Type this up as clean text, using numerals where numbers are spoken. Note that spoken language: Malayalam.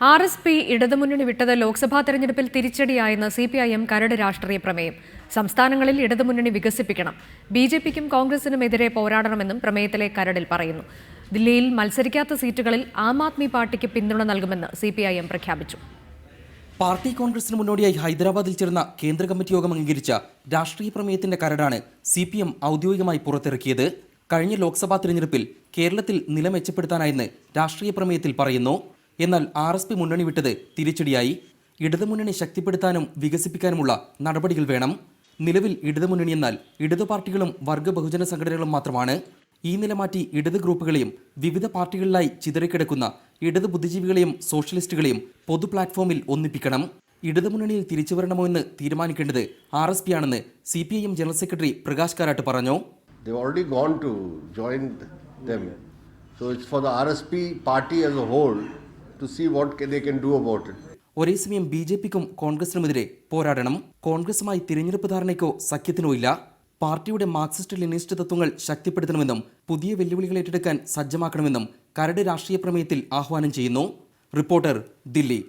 RSP ഇടതുമുന്നണി വിട്ടത് ലോക്സഭാ തെരഞ്ഞെടുപ്പിൽ തിരിച്ചടിയായെന്ന് CPIM കരട് രാഷ്ട്രീയ പ്രമേയം. സംസ്ഥാനങ്ങളിൽ ഇടതുമുന്നണി വികസിപ്പിക്കണം. BJPക്കും കോൺഗ്രസിനുമെതിരെ പോരാടണമെന്നും പ്രമേയത്തിലെ കരടിൽ പറയുന്നു. ദില്ലിയിൽ മത്സരിക്കാത്ത സീറ്റുകളിൽ ആം ആദ്മി പാർട്ടിക്ക് പിന്തുണ നൽകുമെന്ന് CPIM പ്രഖ്യാപിച്ചു. പാർട്ടി കോൺഗ്രസിന് മുന്നോടിയായി ഹൈദരാബാദിൽ ചേർന്ന കേന്ദ്ര കമ്മിറ്റി യോഗം അംഗീകരിച്ച രാഷ്ട്രീയ പ്രമേയത്തിന്റെ കരടാണ് CPM ഔദ്യോഗികമായി പുറത്തിറക്കിയത്. കഴിഞ്ഞ ലോക്സഭാ തിരഞ്ഞെടുപ്പിൽ കേരളത്തിൽ നില മെച്ചപ്പെടുത്താനായെന്ന് രാഷ്ട്രീയ പ്രമേയത്തിൽ പറയുന്നു. എന്നാൽ RSP മുന്നണി വിട്ടത് തിരിച്ചടിയായി. ഇടതുമുന്നണി ശക്തിപ്പെടുത്താനും വികസിപ്പിക്കാനുമുള്ള നടപടികൾ വേണം. നിലവിൽ ഇടതുമുന്നണി എന്നാൽ ഇടതു പാർട്ടികളും വർഗ ബഹുജന സംഘടനകളും മാത്രമാണ്. ഈ നില മാറ്റി ഇടത് ഗ്രൂപ്പുകളെയും വിവിധ പാർട്ടികളിലായി ചിതറിക്കിടക്കുന്ന ഇടതു ബുദ്ധിജീവികളെയും സോഷ്യലിസ്റ്റുകളെയും പൊതു പ്ലാറ്റ്ഫോമിൽ ഒന്നിപ്പിക്കണം. ഇടതുമുന്നണിയിൽ തിരിച്ചുവരണമോ എന്ന് തീരുമാനിക്കേണ്ടത് RSP ആണെന്ന് CPIM general secretary Prakash Karat പറഞ്ഞു. They've already gone to join them. So it's for the RSP party as a whole to see what they can do about it. ഒരേസമയം BJPക്കും കോൺഗ്രസിനുമെതിരെ പോരാടണം. കോൺഗ്രസുമായി തിരഞ്ഞെടുപ്പ് ധാരണയ്ക്കോ സഖ്യത്തിനോ ഇല്ല. പാർട്ടിയുടെ മാർക്സിസ്റ്റ് ലെനിനിസ്റ്റ് തത്വങ്ങൾ ശക്തിപ്പെടുത്തണമെന്നും പുതിയ വെല്ലുവിളികൾ ഏറ്റെടുക്കാൻ സജ്ജമാക്കണമെന്നും കരട് രാഷ്ട്രീയ പ്രമേയത്തിൽ ആഹ്വാനം ചെയ്യുന്നു. റിപ്പോർട്ടർ, ദില്ലി.